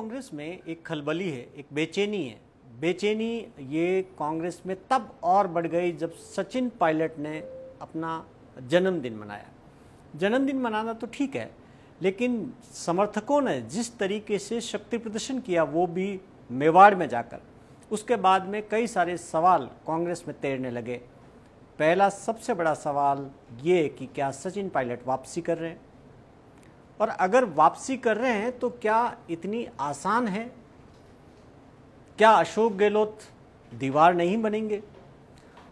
कांग्रेस में एक खलबली है, एक बेचैनी है। बेचैनी ये कांग्रेस में तब और बढ़ गई जब सचिन पायलट ने अपना जन्मदिन मनाया। जन्मदिन मनाना तो ठीक है, लेकिन समर्थकों ने जिस तरीके से शक्ति प्रदर्शन किया वो भी मेवाड़ में जाकर, उसके बाद में कई सारे सवाल कांग्रेस में तैरने लगे। पहला सबसे बड़ा सवाल ये कि क्या सचिन पायलट वापसी कर रहे हैं, और अगर वापसी कर रहे हैं तो क्या इतनी आसान है? क्या अशोक गहलोत दीवार नहीं बनेंगे?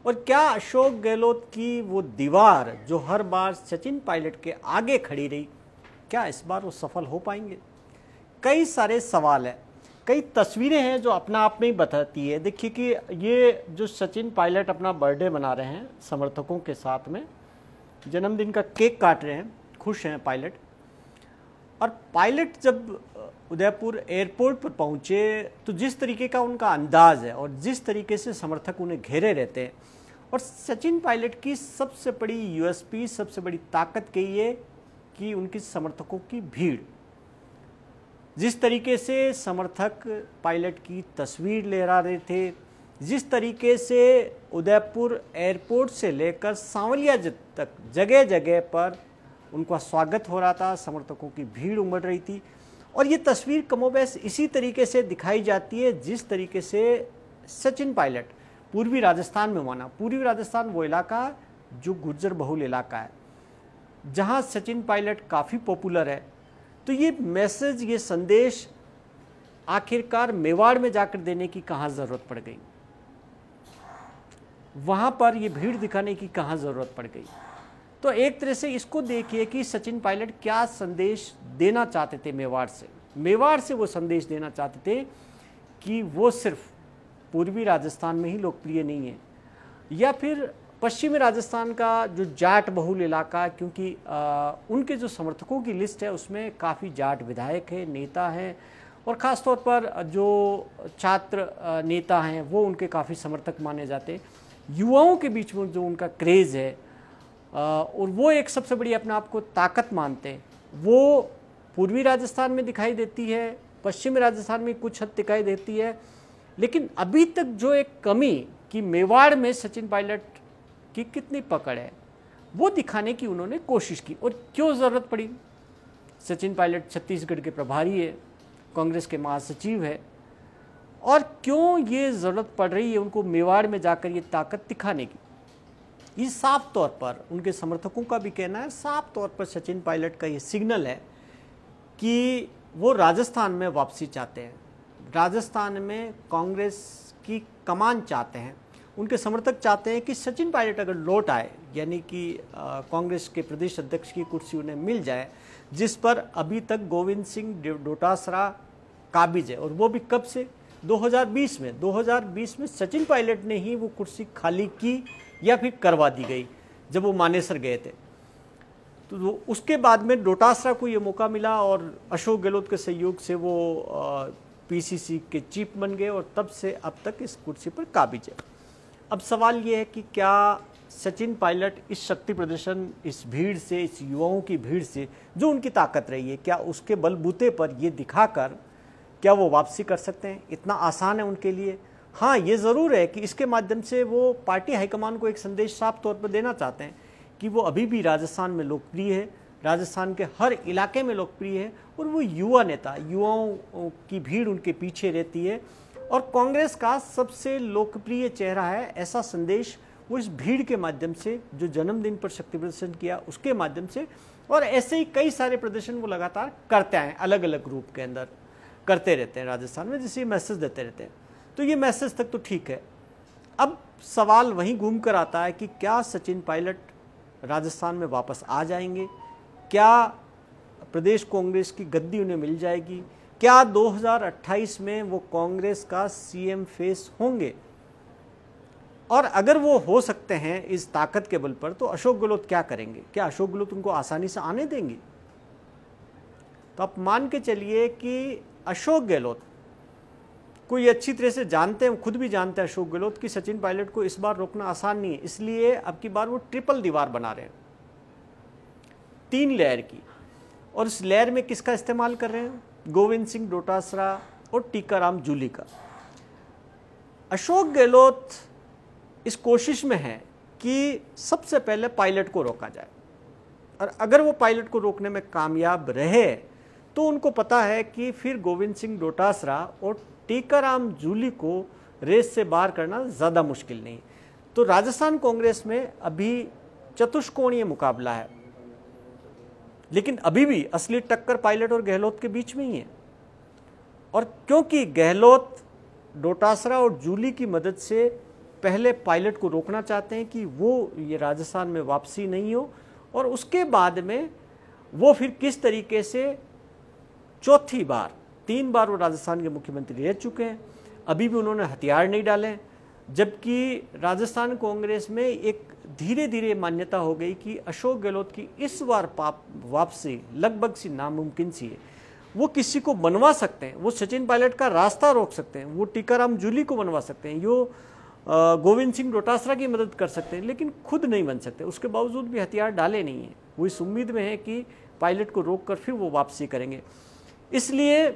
और क्या अशोक गहलोत की वो दीवार जो हर बार सचिन पायलट के आगे खड़ी रही, क्या इस बार वो सफल हो पाएंगे? कई सारे सवाल हैं, कई तस्वीरें हैं जो अपना आप में ही बताती है। देखिए कि ये जो सचिन पायलट अपना बर्थडे मना रहे हैं समर्थकों के साथ में, जन्मदिन का केक काट रहे हैं, खुश हैं पायलट। और पायलट जब उदयपुर एयरपोर्ट पर पहुंचे तो जिस तरीके का उनका अंदाज है और जिस तरीके से समर्थक उन्हें घेरे रहते हैं, और सचिन पायलट की सबसे बड़ी यूएसपी, सबसे बड़ी ताकत कही है कि उनकी समर्थकों की भीड़। जिस तरीके से समर्थक पायलट की तस्वीर लहरा रहे थे, जिस तरीके से उदयपुर एयरपोर्ट से लेकर सांवलिया तक जगह जगह पर उनका स्वागत हो रहा था, समर्थकों की भीड़ उमड़ रही थी। और ये तस्वीर कमोबेश इसी तरीके से दिखाई जाती है जिस तरीके से सचिन पायलट पूर्वी राजस्थान में माना। पूर्वी राजस्थान वो इलाका जो गुर्जर बहुल इलाका है, जहाँ सचिन पायलट काफ़ी पॉपुलर है। तो ये मैसेज, ये संदेश आखिरकार मेवाड़ में जाकर देने की कहाँ ज़रूरत पड़ गई? वहाँ पर ये भीड़ दिखाने की कहाँ ज़रूरत पड़ गई? तो एक तरह से इसको देखिए कि सचिन पायलट क्या संदेश देना चाहते थे मेवाड़ से। मेवाड़ से वो संदेश देना चाहते थे कि वो सिर्फ पूर्वी राजस्थान में ही लोकप्रिय नहीं है, या फिर पश्चिमी राजस्थान का जो जाट बहुल इलाका, क्योंकि उनके जो समर्थकों की लिस्ट है उसमें काफ़ी जाट विधायक हैं, नेता हैं, और ख़ास तौर पर जो छात्र नेता हैं वो उनके काफ़ी समर्थक माने जाते हैं। युवाओं के बीच में जो उनका क्रेज़ है और वो एक सबसे बड़ी अपने आप को ताकत मानते हैं, वो पूर्वी राजस्थान में दिखाई देती है, पश्चिमी राजस्थान में कुछ हद दिखाई देती है। लेकिन अभी तक जो एक कमी कि मेवाड़ में सचिन पायलट की कितनी पकड़ है, वो दिखाने की उन्होंने कोशिश की। और क्यों ज़रूरत पड़ी? सचिन पायलट छत्तीसगढ़ के प्रभारी है, कांग्रेस के महासचिव है, और क्यों ये ज़रूरत पड़ रही है उनको मेवाड़ में जाकर ये ताकत दिखाने की? ये साफ तौर पर उनके समर्थकों का भी कहना है, साफ तौर पर सचिन पायलट का ये सिग्नल है कि वो राजस्थान में वापसी चाहते हैं, राजस्थान में कांग्रेस की कमान चाहते हैं। उनके समर्थक चाहते हैं कि सचिन पायलट अगर लौट आए, यानी कि कांग्रेस के प्रदेश अध्यक्ष की कुर्सी उन्हें मिल जाए, जिस पर अभी तक गोविंद सिंह डोटासरा काबिज है। और वो भी कब से? 2020 में। 2020 में सचिन पायलट ने ही वो कुर्सी खाली की या फिर करवा दी गई जब वो मानेसर गए थे। तो उसके बाद में डोटासरा को ये मौका मिला और अशोक गहलोत के सहयोग से वो पीसीसी के चीफ बन गए, और तब से अब तक इस कुर्सी पर काबिज है। अब सवाल ये है कि क्या सचिन पायलट इस शक्ति प्रदर्शन, इस भीड़ से, इस युवाओं की भीड़ से जो उनकी ताकत रही है, क्या उसके बलबूते पर ये दिखाकर क्या वो वापसी कर सकते हैं? इतना आसान है उनके लिए? हाँ, ये ज़रूर है कि इसके माध्यम से वो पार्टी हाईकमान को एक संदेश साफ तौर पर देना चाहते हैं कि वो अभी भी राजस्थान में लोकप्रिय है, राजस्थान के हर इलाके में लोकप्रिय है, और वो युवा नेता, युवाओं की भीड़ उनके पीछे रहती है, और कांग्रेस का सबसे लोकप्रिय चेहरा है। ऐसा संदेश वो इस भीड़ के माध्यम से, जो जन्मदिन पर शक्ति प्रदर्शन किया उसके माध्यम से, और ऐसे ही कई सारे प्रदर्शन वो लगातार करते आए, अलग अलग रूप के अंदर करते रहते हैं राजस्थान में, जिसे मैसेज देते रहते हैं। तो ये मैसेज तक तो ठीक है। अब सवाल वहीं घूम कर आता है कि क्या सचिन पायलट राजस्थान में वापस आ जाएंगे? क्या प्रदेश कांग्रेस की गद्दी उन्हें मिल जाएगी? क्या 2028 में वो कांग्रेस का सीएम फेस होंगे? और अगर वो हो सकते हैं इस ताकत के बल पर, तो अशोक गहलोत क्या करेंगे? क्या अशोक गहलोत उनको आसानी से आने देंगे? तो आप मान के चलिए कि अशोक गहलोत को ये अच्छी तरह से जानते हैं, खुद भी जानते हैं अशोक गहलोत कि सचिन पायलट को इस बार रोकना आसान नहीं है। इसलिए अब की बार वो ट्रिपल दीवार बना रहे हैं, 3 लेयर की। और इस लेयर में किसका इस्तेमाल कर रहे हैं? गोविंद सिंह डोटासरा और टीकाराम जूली का। अशोक गहलोत इस कोशिश में है कि सबसे पहले पायलट को रोका जाए, और अगर वो पायलट को रोकने में कामयाब रहे तो उनको पता है कि फिर गोविंद सिंह डोटासरा और टीकाराम जूली को रेस से बाहर करना ज़्यादा मुश्किल नहीं। तो राजस्थान कांग्रेस में अभी चतुष्कोणीय मुकाबला है, लेकिन अभी भी असली टक्कर पायलट और गहलोत के बीच में ही है। और क्योंकि गहलोत डोटासरा और जूली की मदद से पहले पायलट को रोकना चाहते हैं कि वो ये राजस्थान में वापसी नहीं हो, और उसके बाद में वो फिर किस तरीके से चौथी बार, 3 बार वो राजस्थान के मुख्यमंत्री रह चुके हैं, अभी भी उन्होंने हथियार नहीं डाले, जबकि राजस्थान कांग्रेस में एक धीरे धीरे मान्यता हो गई कि अशोक गहलोत की इस बार वापसी लगभग सी नामुमकिन सी है। वो किसी को बनवा सकते हैं, वो सचिन पायलट का रास्ता रोक सकते हैं, वो टीकाराम जूली को बनवा सकते हैं, यो गोविंद सिंह डोटासरा की मदद कर सकते हैं, लेकिन खुद नहीं बन सकते। उसके बावजूद भी हथियार डाले नहीं हैं, वो इस उम्मीद में है कि पायलट को रोक कर फिर वो वापसी करेंगे, इसलिए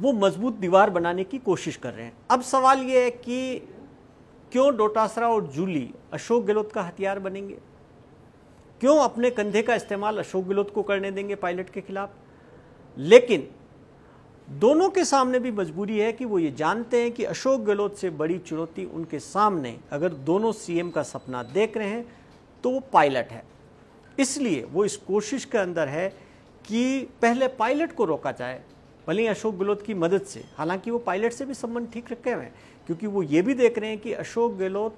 वो मजबूत दीवार बनाने की कोशिश कर रहे हैं। अब सवाल ये है कि क्यों डोटासरा और जूली अशोक गहलोत का हथियार बनेंगे, क्यों अपने कंधे का इस्तेमाल अशोक गहलोत को करने देंगे पायलट के खिलाफ। लेकिन दोनों के सामने भी मजबूरी है कि वो ये जानते हैं कि अशोक गहलोत से बड़ी चुनौती उनके सामने, अगर दोनों सीएम का सपना देख रहे हैं तो वो पायलट है। इसलिए वो इस कोशिश के अंदर है कि पहले पायलट को रोका जाए, भले ही अशोक गहलोत की मदद से। हालांकि वो पायलट से भी संबंध ठीक रखे हुए हैं, क्योंकि वो ये भी देख रहे हैं कि अशोक गहलोत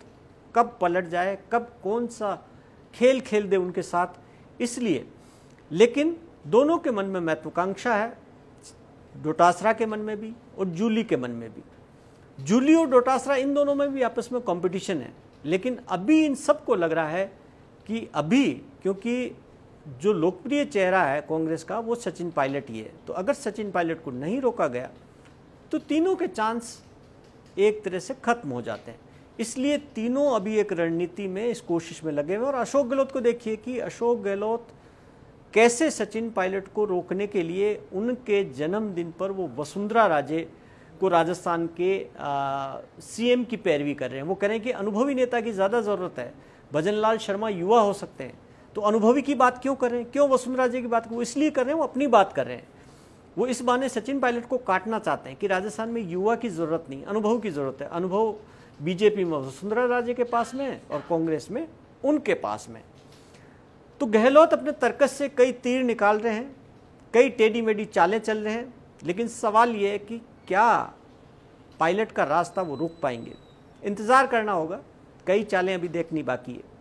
कब पलट जाए, कब कौन सा खेल खेल दे उनके साथ, इसलिए। लेकिन दोनों के मन में महत्वाकांक्षा है, डोटासरा के मन में भी और जूली के मन में भी। जूली और डोटासरा इन दोनों में भी आपस में कंपटीशन है, लेकिन अभी इन सबको लग रहा है कि अभी, क्योंकि जो लोकप्रिय चेहरा है कांग्रेस का वो सचिन पायलट ही है, तो अगर सचिन पायलट को नहीं रोका गया तो तीनों के चांस एक तरह से खत्म हो जाते हैं। इसलिए तीनों अभी एक रणनीति में, इस कोशिश में लगे हुए हैं। और अशोक गहलोत को देखिए कि अशोक गहलोत कैसे सचिन पायलट को रोकने के लिए उनके जन्मदिन पर वो वसुंधरा राजे को राजस्थान के सीएम की पैरवी कर रहे हैं। वो कह रहे हैं कि अनुभवी नेता की ज़्यादा ज़रूरत है, भजनलाल शर्मा युवा हो सकते हैं, तो अनुभवी की बात क्यों कर रहे हैं, क्यों वसुंधरा राजे की बात, वो इसलिए कर रहे हैं, वो अपनी बात कर रहे हैं। वो इस बहाने सचिन पायलट को काटना चाहते हैं कि राजस्थान में युवा की ज़रूरत नहीं, अनुभव की ज़रूरत है। अनुभव बीजेपी में वसुंधरा राजे के पास में है और कांग्रेस में उनके पास में। तो गहलोत अपने तर्कस से कई तीर निकाल रहे हैं, कई टेढ़ी मेढ़ी चालें चल रहे हैं, लेकिन सवाल ये है कि क्या पायलट का रास्ता वो रोक पाएंगे। इंतज़ार करना होगा, कई चालें अभी देखनी बाकी है।